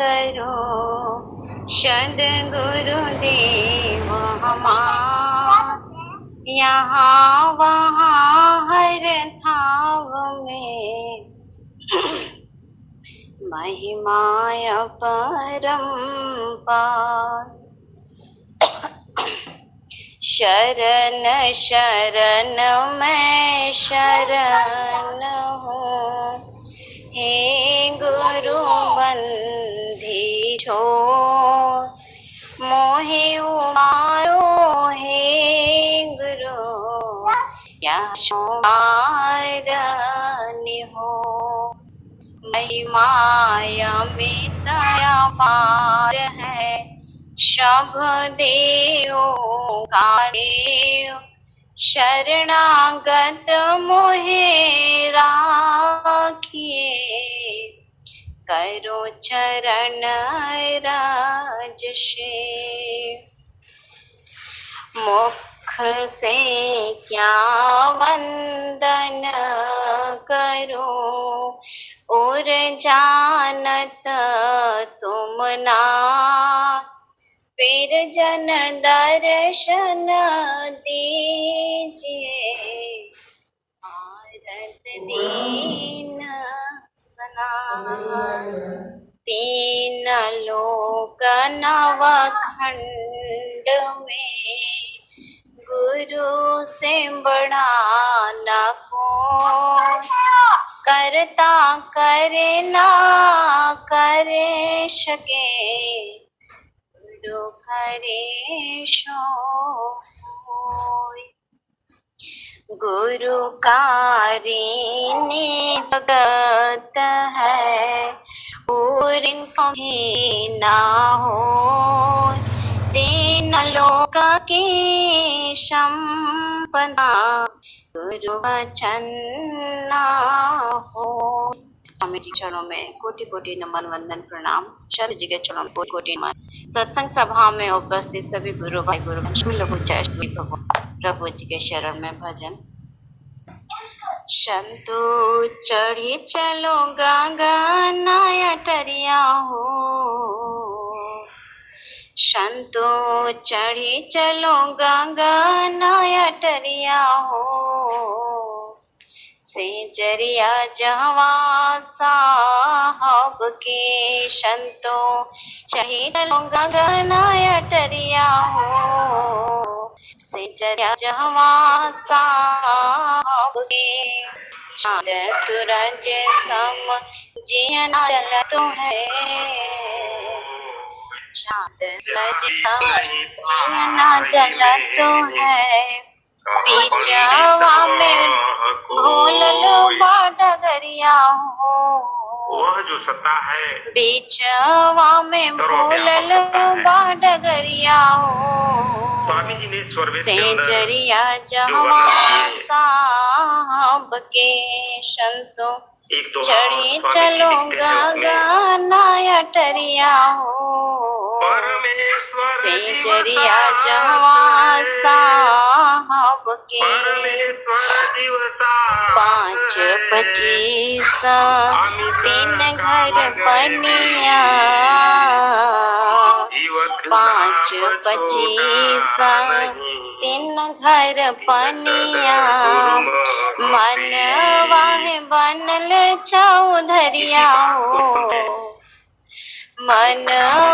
करो सद्गुरुदेव हमार, यहाँ वहाँ हर थाव में महिमाय परम्पार। शरण शरण मैं शरण हूँ, हे गुरु बंधी छोड़ मोहे उबारो, हे गुरु या शोभारनि हो। महिमाय मितया पार है, शभ देव का देव शरणागत मोहे राखिए। करो चरण राज से, मुख से क्या वंदन करो, और जानत तुम ना फिर जन दर्शन दीजिए। भारत दीन सनातन, तीन लोक नवखंड में गुरु से बड़ा न कोई, करता करे ना करे सके, गुरु करे सो होय। गुरु कारिणी जगत है, और इनको ही ना हो। तीन लोक की संपदा, गुरु वचन ना हो। स्वामी जी चरणों में कोटि कोटि नमन वंदन प्रणाम। शरद जी के चरणों में कोटि कोटि नमन। सत्संग सभा में उपस्थित सभी गुरु भाई गुरु लोगों जय श्री प्रभु जी के शरण में भजन। संतो चढ़ी चलो गगन अटरिया हो, संतो चढ़ी चलो गगन अटरिया हो। सेजरिया जवा साहब के, संतो चढ़ी चलो गगन अटरिया हो। सेजरिया जवा साहब के, चाँद सूरज सम जियना जलतो है, चाँद सूरज सम जियना जलतो है। बीचवा में भूल लो बाडगरिया हो, वह जो सत्ता है बीचवा में भूल लो बाडगरिया हो। स्वामी जी ने स्वरवेद के सेजरिया जवा साहब के, संतो चढ़ी चलो गगन अटरिया हो। सेजरिया जवा साहब के, 5-25 तीन घर बनिया, 5-25 तीन घर पनिया। मन वाहे बनल चौधरिया हो, मन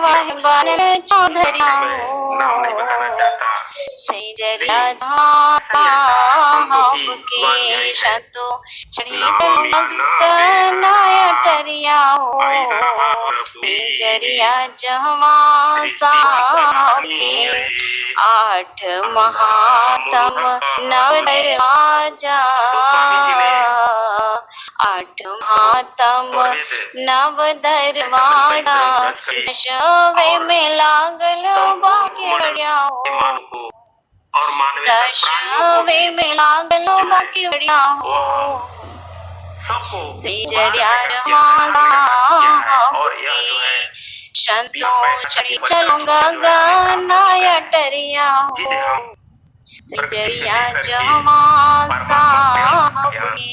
वाहे बनल चौधरिया हो। सेजरिया साहब के, संतो चढ़ी गगन अटरिया हो। सेजरिया जवा साहब के, 8 महात्म नव दरवाजा, 8 महात्म नव दरवाजा। दशवे में लागल बाकेड़िया हो, दशवे में लागल बाकेड़िया हो। सेजरिया जवा साहब के, संतो चढ़ी चलो गगन अटरिया हो। सेजरिया जवा साहब के,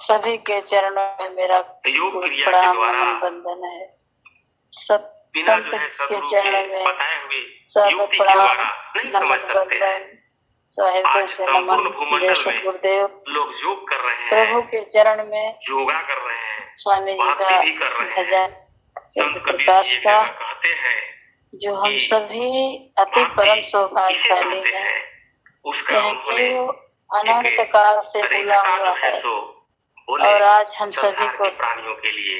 सभी के चरणों में मेरा योग क्रिया के प्रणाम द्वारा वंदन है। सब बिना जो है संत के सदगुरु के चरणों में बताए हुए सब युक्ति के प्रणाम द्वारा नहीं समझ सकते हैं। वंदन साहिब आज से संपूर्ण नमन। भूमंडल जय में गुरुदेव लोग योग कर रहे प्रभु हैं, के चरण में योगा कर रहे हैं, स्वामी जी भक्ति का भी कर रहे हैं। भजन संत कबीर प्रकाश जी एक का, जगह कहते हैं जो हम कि सभी अति परम भक्ति किसे सौभाग्यशाली कहते हैं। हैं, उसका यह उन्होंने जो अनंत काल से खुला रेखा हुआ जो है है सो बोले और आज हम सभी संसार को के प्राणियों के लिए।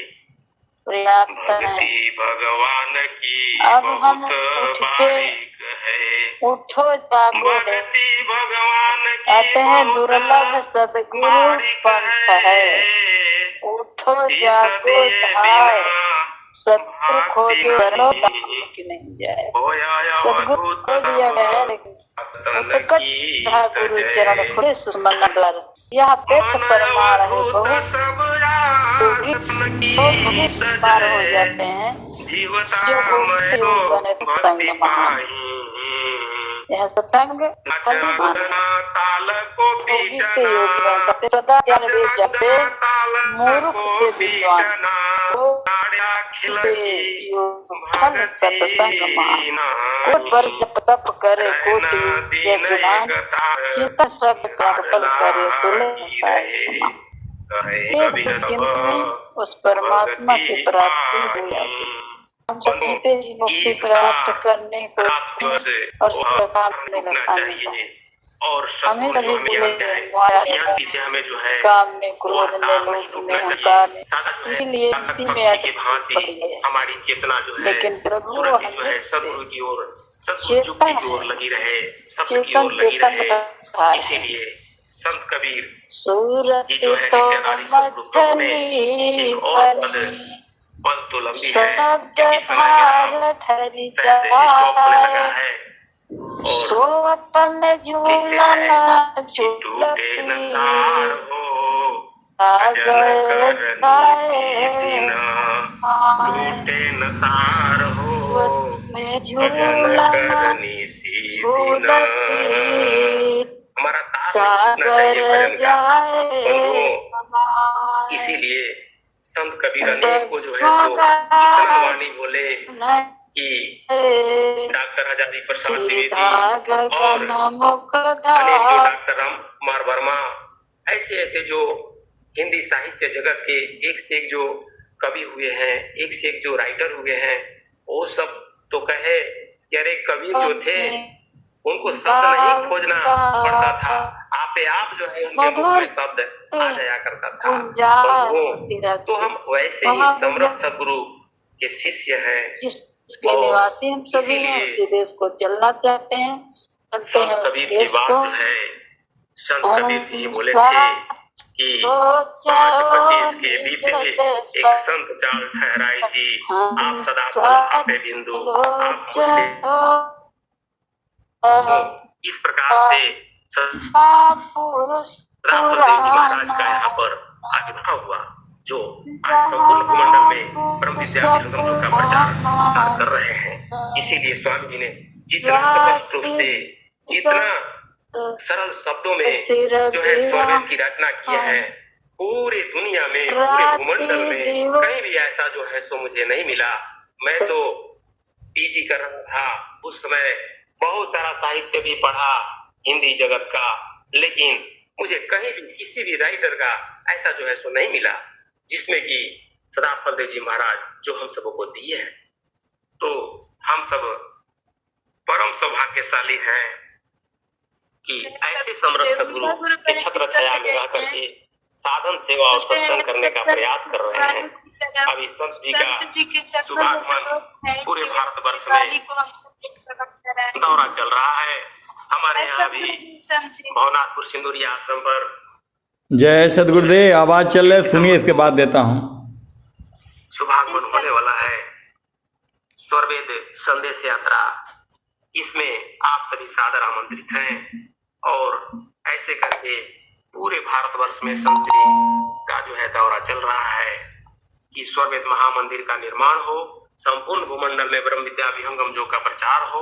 प्रयास करें। भक्ति भगवान की अब हम बहुत उठ के बारीक है, उठो जागो रे, भक्ति भगवान की कहते हैं बहुत दुर्लभ सदगुरु बारीक पंथ है। उठो जागो धाय, सत्य खोजो करो कि नहीं जाए। सदगुरु को दिया गया है, लेकिन उत्कट गुरु चरण खुले सुमन द्वार, यह पेट परमार है बहुत पार हो जाते हैं जो भक्ति योग बने संग महा। यह सत्संग ताल को पीटना, सदाचार वे जपे मूर्ख से विद्वान सत्संग महा। कोट पर जप तप करे कोटि जगुनान, चित्त सब काफल करे तुले उस परमात्मा की प्राप्ति हो जाती। हम जीते ही मुक्ति प्राप्त करने को और काम में और हमें हमें जो है काम में क्रोध में लोभ में अहंकार में, इसलिए इसी में की भांति हमारी चेतना जो है, लेकिन प्रभु जो है सदगुरु की ओर, सदगुरु की ओर लगी रहे, सत्य की ओर लगी रहे। इसीलिए संत कबीर जी जो है नित्यानारी सदगुरु में एक और पद तो लंबी है, क्योंकि समय शायद स्टॉप होने लगा है। और टूटे न तार हो अजन करनी सीना, टूटे न तार हो अजन करनी सीना। हमारा तार टूटना चाहिए भजन का। इसीलिए संत कबीर अनेक को जो है सो इतना वाणी बोले कि डॉक्टर हजारी प्रसाद द्विवेदी और अनेक जो डॉक्टर राम कुमार वर्मा, ऐसे ऐसे जो हिंदी साहित्य जगत के एक से एक जो कवि हुए हैं, एक से एक जो राइटर हुए हैं, वो सब तो कहे कि अरे कवि जो थे उनको शब्द नहीं खोजना पड़ता था, आपे आप जो है उनके मुख में शब्द आ जाया करता था। तो हम वैसे ही समर्थ सदगुरु के शिष्य हैं, इसके निवासी हम सभी हैं, उसी देश को चलना चाहते हैं। संत कबीर की बात जो है, संत कबीर जी बोले थे कि 5-25 के बीते एक संत चाल ठहराई जी, आप सदा फल आपे बिंदु आप मुस्लिम। इस प्रकार से महाराज का यहाँ पर आविर्भाव हुआ, जो आज संपूर्ण भूमंडल में ब्रह्म विद्या विहंगम का प्रचार कर रहे हैं। इसीलिए स्वामी जी ने जितना स्पष्ट रूप से, जितना सरल शब्दों में जो है स्वरवेद की रचना की है, पूरी दुनिया में, पूरे भूमंडल में कहीं भी ऐसा जो है सो मुझे नहीं मिला। मैं तो पीजी कर रहा था उस समय, बहुत सारा साहित्य भी पढ़ा हिंदी जगत का, लेकिन मुझे कहीं भी किसी भी राइटर का ऐसा जो है सो नहीं मिला जिसमें कि सदाफल देव जी महाराज जो हम सबको दिए हैं। तो हम सब परम सौभाग्यशाली हैं कि ऐसे समर्थ सदगुरु के छत्र छाया में रह करके साधन सेवा और सत्संग करने का प्रयास कर रहे हैं। अभी संत जी का शुभागमन पूरे भारतवर्ष में दौरा चल रहा है। हमारे यहाँ भी भवनाथपुर सिंदूरिया आश्रम पर जय सदगुरुदेव, आवाज चल रहा है, सुनिए, इसके बाद देता हूँ। शुभागमन होने वाला है स्वरवेद संदेश यात्रा, इसमें आप सभी सादर आमंत्रित हैं। और ऐसे करके पूरे भारतवर्ष में संत जी का जो है दौरा चल रहा है कि स्वरवेद महामंदिर का निर्माण हो, संपूर्ण भूमंडल में ब्रह्म विद्या विहंगम जो का प्रचार हो,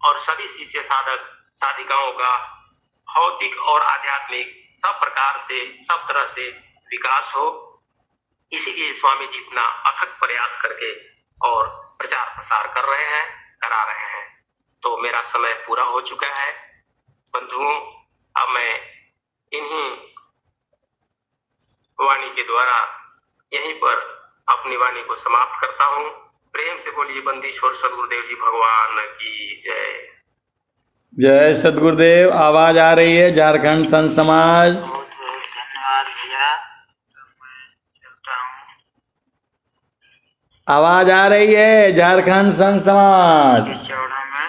और सभी शिष्य साधक साधिकाओं का भौतिक और आध्यात्मिक सब प्रकार से, सब तरह से विकास हो। इसीलिए स्वामी जी इतना अथक प्रयास करके और प्रचार प्रसार कर रहे हैं, करा रहे हैं। तो मेरा समय पूरा हो चुका है बंधुओं। अब मैं इन्हीं वाणी के द्वारा यहीं पर अपनी वाणी को समाप्त करता हूँ। प्रेम से बोलिए बंदीश्वर सदगुरुदेव जी भगवान की जय। जय सदगुरुदेव। आवाज आ रही है झारखंड संत समाज? बहुत बहुत धन्यवाद भैया। आवाज आ रही है झारखंड संत समाज? चौड़ा में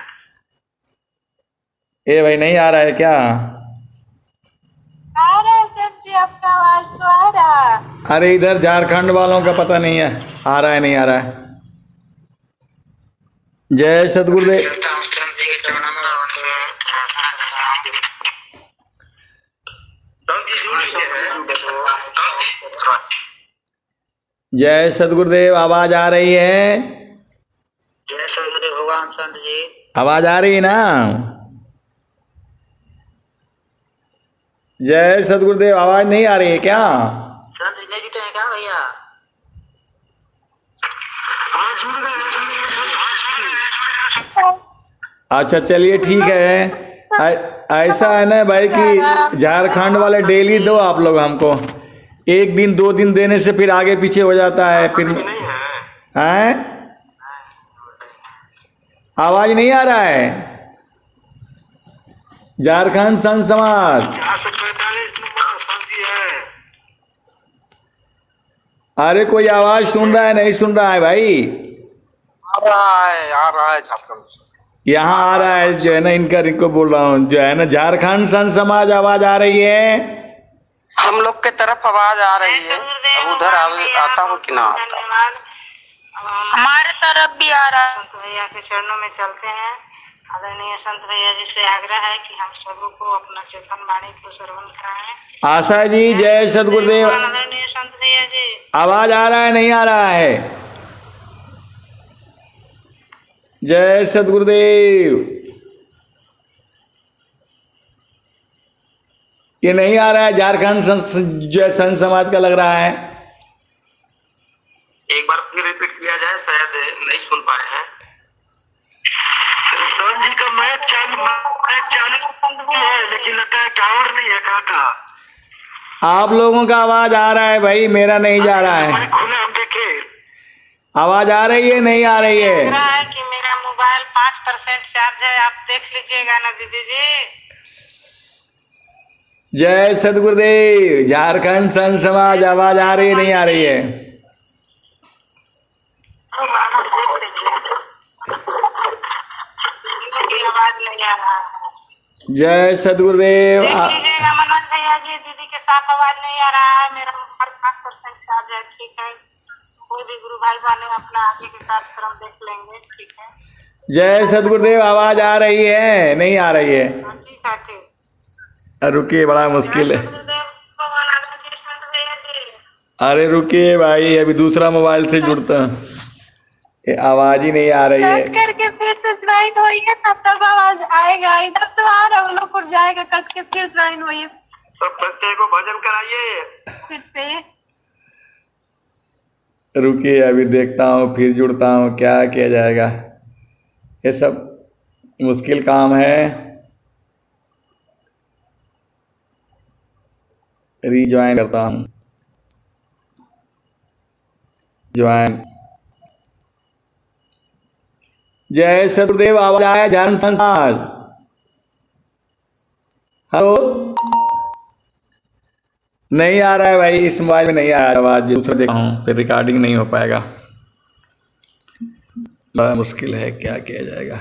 ए भाई नहीं आ रहा है क्या? आ रहा है सर जी, आपका आवाज तो आ रहा। अरे इधर झारखंड वालों का पता नहीं है आ रहा है नहीं आ रहा है। जय सदगुरुदेव। जय सदगुरुदेव। आवाज आ रही है? जय सदगुरुदेव भगवान संत जी। आवाज आ रही है ना? जय सदगुरुदेव। आवाज नहीं आ रही है क्या? संत जी नहीं जुटे हैं क्या भैया? अच्छा चलिए ठीक है। ऐसा है ना भाई कि झारखंड वाले डेली दो आप लोग हमको। एक दिन 2 दिन देने से फिर आगे पीछे हो जाता है फिर। हैं? आवाज नहीं आ रहा है? झारखंड संत समाज। अरे कोई आवाज सुन रहा है नहीं सुन रहा है भाई? आ रहा है झारखंड से। यहाँ आ रहा है जो है ना, इनको बोल रहा हूँ जो है ना झारखंड संत समाज। आवाज आ रही है? हम लोग के तरफ आवाज आ रही है। अब उधर आता हूँ कि ना आता? हमारे तरफ भी आ रहा है। संत भैया के चरणों में चलते हैं। आदरणीय संत भैया जी से आग्रह है कि हम सबों को अपना चेतन वाणी को श्रवण कराएं। आशा जी जय सदगुरुदेव। आदरणीय संत भैया जी, आवाज आ रहा है नहीं आ रहा है? जय सदगुरुदेव। ये नहीं आ रहा है झारखंड संत समाज का लग रहा है। एक बार फिर रिपीट किया जाए, शायद नहीं सुन पाए हैं। जी का मैच चालू है लेकिन लगता है टावर नहीं है। काका आप लोगों का आवाज आ रहा है भाई, मेरा नहीं जा रहा है। हम देखे आवाज आ रही है नहीं आ रही है? लग रहा है कि मेरा मोबाइल 5% चार्ज है, आप देख लीजिएगा ना दीदी जी। जय सदगुरुदेव। झारखंड संत समाज। आवाज आ रही है नहीं आ रही है? आवाज नहीं आ रहा। जय सदगुरुदेव। देख लीजिएगा मनोज भैया जी, दीदी के साथ आवाज नहीं आ रहा है। मेरा मोबाइल 5% चार्ज है। ठीक है, कोई भी गुरु भाई बने अपना आगे के कार्यक्रम देख लेंगे। ठीक है। जय सदगुरुदेव। आवाज आ रही है नहीं आ रही है? ठीक है ठीक। रुकिए बड़ा मुश्किल है। सदगुरुदेव भगवान आदरणीय संत भैया जी। अरे रुकिए भाई अभी दूसरा मोबाइल से जुड़ता। ये आवाज ही नहीं आ रही है। कट करके फिर से ज्वाइन होइए तब आवाज आएगा। इधर तो आ रहा है, लोग उठ जाएगा। कट के फिर ज्वाइन होइए, तो बच्चे को भजन कराइए फिर से। रुकिए अभी देखता हूँ फिर जुड़ता हूँ क्या किया जाएगा। ये सब मुश्किल काम है। रीज्वाइन करता हूँ। ज्वाइन। जय सदगुरुदेव। आवाज आया झारखंड समाज? हेलो? नहीं आ रहा है भाई, इस मोबाइल में नहीं आ रहा है आवाज। दूसरा देखता हूँ फिर रिकॉर्डिंग नहीं हो पाएगा। बड़ा मुश्किल है, क्या किया जाएगा।